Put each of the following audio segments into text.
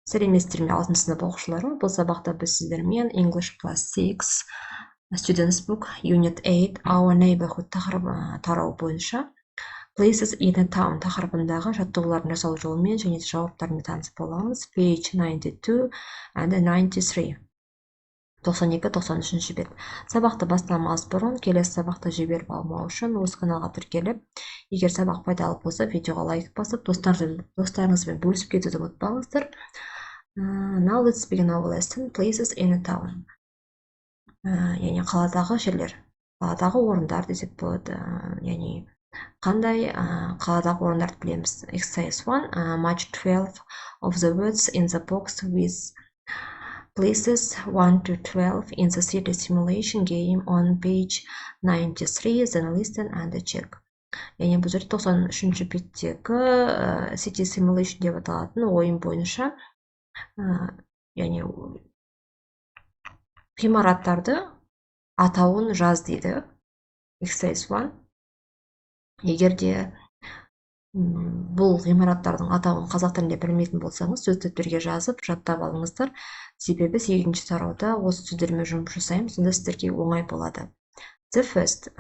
Сәлеметсіздер ме, 6 сынып оқушылары. Бұл сабақта біз сіздермен English Class 6 Students Book Unit 8 Our Neighborhood тарау бойынша Places in a Town тақырыбындағы жаттығулардың жасалу жолымен және жауаптарымен танысып боламыз. Page 92 and 93. 92-93 бет. Сабақты бастамас бұрын келесі сабақты жіберіп алмау үшін осы каналға тіркеліп, егер сабақ пайдалы болса, видеоға лайк басып, достарыңызбен бөлісіп кетуді ұмытпаңыздар. Now let's begin our lesson. Places in a town. Яғни қаладағы жерлер, қаладағы орындар десек болады. Яғни қандай қаладағы орындарды білеміз. Exercise 1. Match 12 of the words in the box with places 1 to 12 in the city simulation game on page 93. Then listen and check. Яғни бұл жерде 93-ші беттегі city simulation деп аталатын ойын бойынша яғни ғимараттарды атауын жаз дейді. Exercise 1. Егер де бұл ғимараттардың атауын қазақ тілінде білмейтін болсаңыз, сөз дәптерге жазып, жаттап алыңыздар. Себебі 8-ші тарауда осы сөздермен жұмыс жасаймыз, сонда сіздерге оңай болады. The first,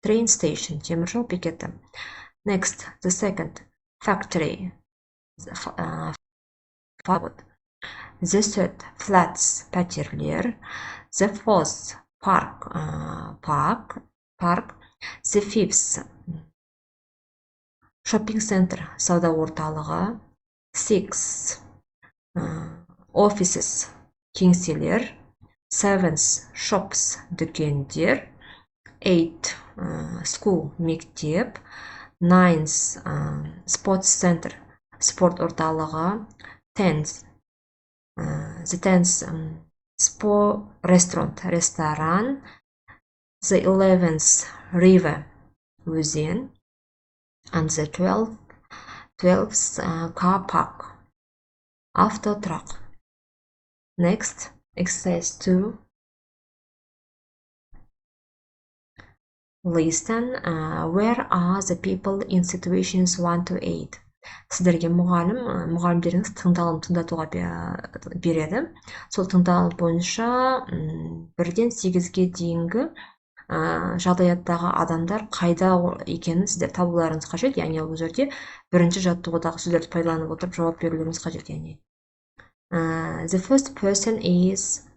train station, теміржол бекеті. Next, the second, factory, фабрика. The third, flats, пәтерлер. The fourth, park, park. The fifth, shopping center, сауда орталығы. 6, offices, кеңселер. 7, shops, дүкендер. 8, school, мектеп. 9, sports center, спорт орталығы. 10, the 10th, restaurant, ресторан. The 11th, river, өзен. And the 12th, car park, автотұрақ. Next, exercise 2. Listen, where are the people in situations 1 to 8? Сіздерге мұғалімдеріңіз тыңдалым тыңдатуға береді. Сол тыңдалым бойынша 1-ден 8-ге дейінгі жағдаяттағы адамдар қайда екенін сіздер табуларыңыз қажет. Яғни бұл жерде бірінші жаттығудағы сөздерді пайдаланып отырып жауап берулеріңіз қажет. Яғни the first person is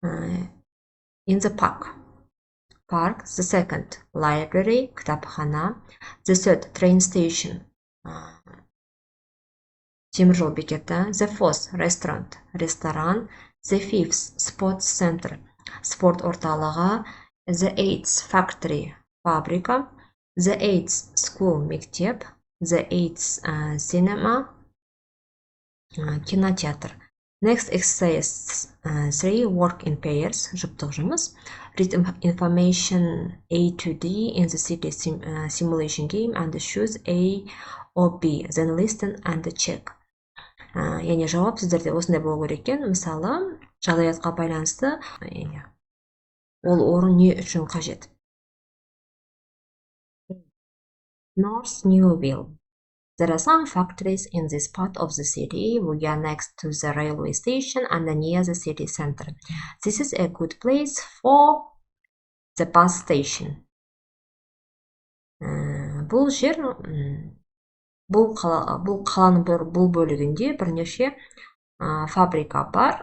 in the park. The second, library, кітапхана. The third, train station, теміржол бекеті. The fourth, restaurant, ресторан. The fifth, sports center, спорт орталығы. The 8th, factory, фабрика. The 8th, school, мектеп. The 8th, cinema, кинотеатр. Next, exercise 3, work in pairs, жұптық жұмыс. Read information A to D in the city simulation game and choose A or B. Then listen and check. Яғни жауап сіздерде осындай болу керек екен. Мысалы, жағдаятқа байланысты ол орын не үшін қажет? North Newville. There are some factories in this part of the city. We are next to the railway station and near the city center. This is a good place for the bus station. Бұл жер, бұл қаланың бұл бөлігінде бірнеше фабрика бар.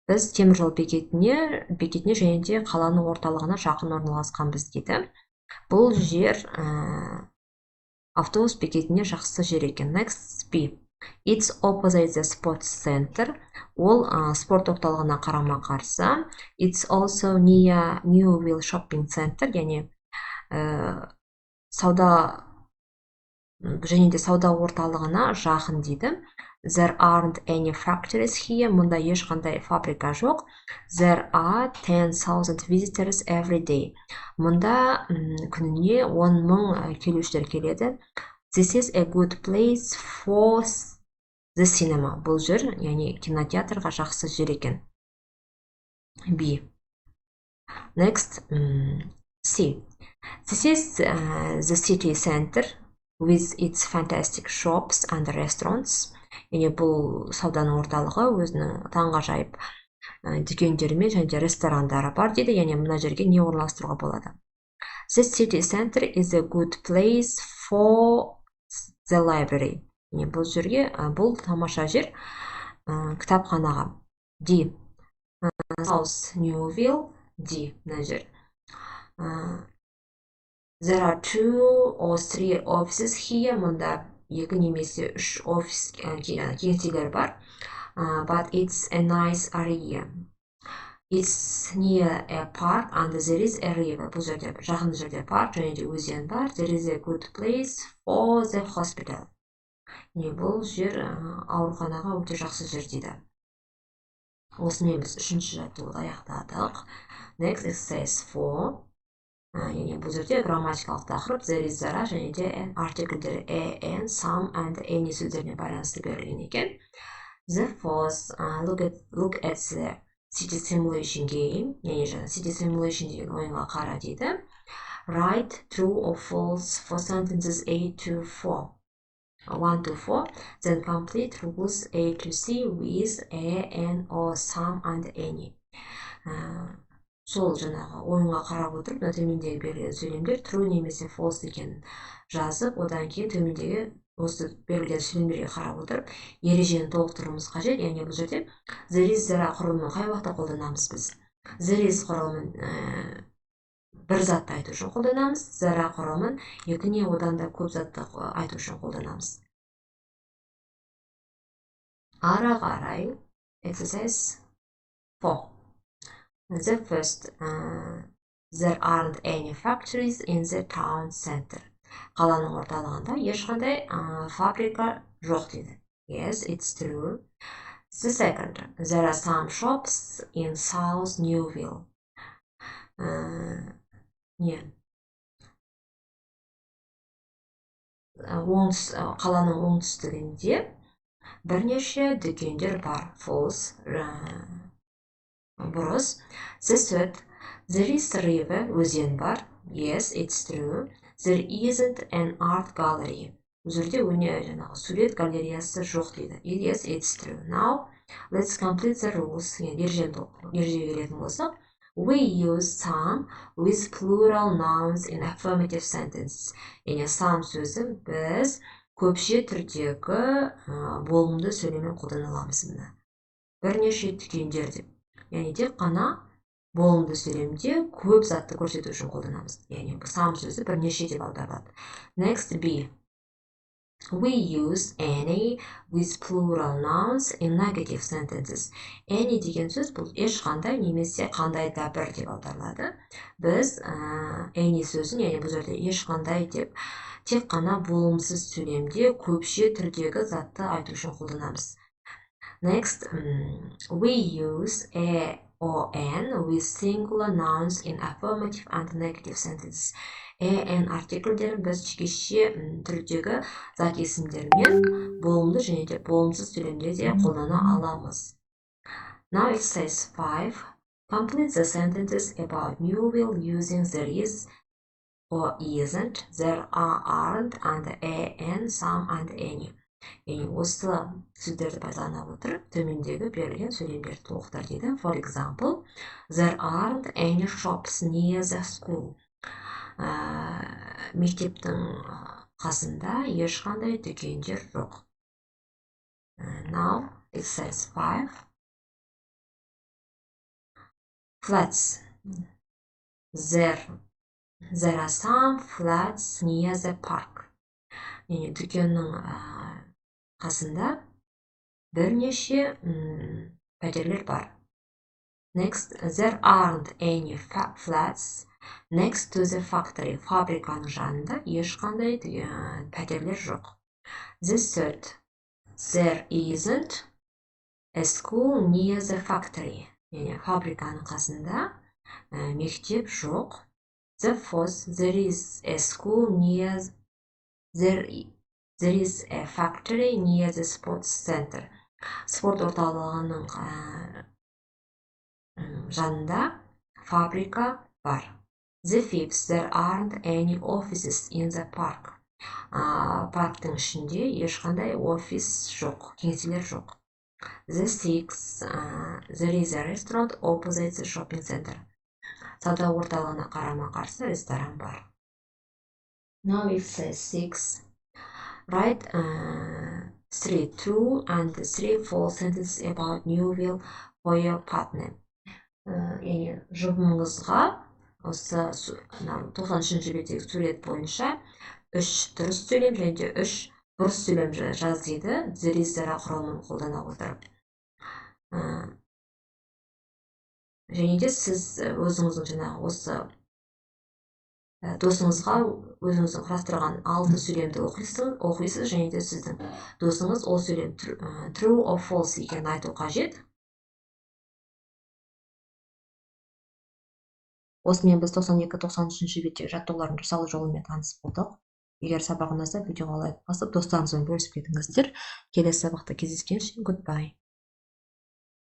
Біз теміржол бекетіне және де қаланың орталығына жақын орналасқанбыз дейді. Бұл жер автобус бекетіне жақсы жер екен. Next, B. It's opposite the sports center. Ол спорт орталығына қарама қарсы. It's also near Newville shopping center. Яғни сауда және де сауда орталығына жақын дейді. There aren't any factories here. Мұнда ешқандай фабрика жоқ. There are 10,000 visitors every day. Мұнда күніне 10,000 келушілер келеді. This is a good place for the cinema. Бұл жер, яғни кинотеатрға жақсы жер екен. B. Next, C. This is the city center with its fantastic shops and restaurants. Яғни бұл сауданың орталығы өзінің таңғажайып дүкендері және де ресторандары бар дейді. Яғни мына жерге не орналастыруға болады? The city center is a good place for the library. Яғни бұл жерге, бұл тамаша жер кітапханаға. D. South Newville. D. Мына жер. There are 2 or 3 offices here. Мұнда 2 немесе 3 офис кеңселер бар. But it's a nice area. It's near a park and there is a river. Бұл жерде жақын жерде парк және де өзен бар. There is a good place for the hospital. Бұл жер ауруханаға өте жақсы жер дейді. Осымен біз 3-ші жаттығуды аяқтадық. Next exercise 4. Яғни бұл жерде грамматикалық тақырып there is зара және де артикльдері an, some and any сөздеріне байланысты берілген екен. The first, look at the city simulation game. Яғни жаңа city simulation деген ойынға қара дейді. Write true or false for sentences A to 4. 1 to 4. Then complete rules A to C with a, an, or some and any. Сол жаңағы ойынға қарап отырып, төмендегі берілген сөйлемдер true немесе false екенін жазып, одан кейін төмендегі осы берілген сөйлемдерге қарап отырып, ережені толықтыруымыз қажет. Яғни бұл жерде there is зара құрылымын қай уақытта қолданамыз біз? There is құрылымын бір затты айту үшін қолданамыз, зара құрылымын екі не одан да көп затты айту үшін қолданамыз. Ары қарай exercise 4. The first, there aren't any factories in the town center. Қаланың орталығында ешқандай фабрика жоқ дейді. Yes, it's true. The second, there are some shops in South Newville. Қаланың оңтүстігінде бірнеше дүкендер бар. False. Бұрыс. The third, there is a river, өзен бар. Yes, it's true. There isn't an art gallery. Бұл жерде жаңағы сурет галереясы жоқ дейді. Yes, it's true. Now, let's complete the rules. Ережеге келетін болсақ, we use some with plural nouns in affirmative sentence. Яғни some сөзі біз көпше түрдегі болымды сөйлеммен қолдана аламыз. Бірнеше дүкендер деп. Яғни тек қана болымды сөйлемде көп затты көрсету үшін қолданамыз. Яғни some сөзі бірнеше деп аударылады. Next, B. We use any with plural nouns in negative sentences. Any деген сөз бұл ешқандай немесе қандай да бір деп аударылады. Біз any сөзін, яғни бұл жерде ешқандай деп тек қана болымсыз сөйлемде көпше түрдегі затты айту үшін қолданамыз. Next, we use a or an with singular nouns in affirmative and negative sentences. an артикльдерін біз жекеше түрдегі зат есімдермен болымды және де болымсыз сөйлемде де қолдана аламыз. Now exercise 5. Complete the sentences about Newville using there is or isn't, there are, aren't, and a, and some, and any. Яғни осы сөздерді пайдалана отырып, төмендегі берілген сөйлемдерді толықтыр дейді. For example, there aren't any shops near the school. Мектептің қасында ешқандай дүкендер жоқ. Now, exercise 5. Flats. There are some flats near the park. Яғни дүкеннің қасында бірнеше пәтерлер бар. Next, there aren't any flats next to the factory. Фабриканың жанында ешқандай пәтерлер жоқ. The third, there isn't a school near the factory. Яғни фабриканың қасында мектеп жоқ. The fourth, there is a school near There is a factory near the sports center. Спорт орталығының жанында фабрика бар. The fifth, there aren't any offices in the park. парктың ішінде ешқандай офис жоқ, кеңселер жоқ. The six, there is a restaurant opposite the shopping center. Сауда орталығына қарама-қарсы ресторан бар. Now it says 6. Write 3 true and 3 false sentences about Newville for your partner. Яғни жұбыңызға осы 93-ші беттегі сурет бойынша 3 дұрыс сөйлем және де 3 бұрыс сөйлем жаз дейді. There is құралын қолдана отырып. Және де сіз өзіңіздің жаңағы осы досыңызға өзіңіздің құрастырған 6 сөйлемді оқисыз және де сіздің досыңыз ол сөйлем true or false екенін айту қажет. Осымен біз 92-93 беттегі жаттығулардың жасалу жолымен танысып болдық. Егер сабақ ұнаса, видеоға лайк басып, достарыңызбен бөлісіп кетіңіздер. Келесі сабақта кездескенше, goodbye.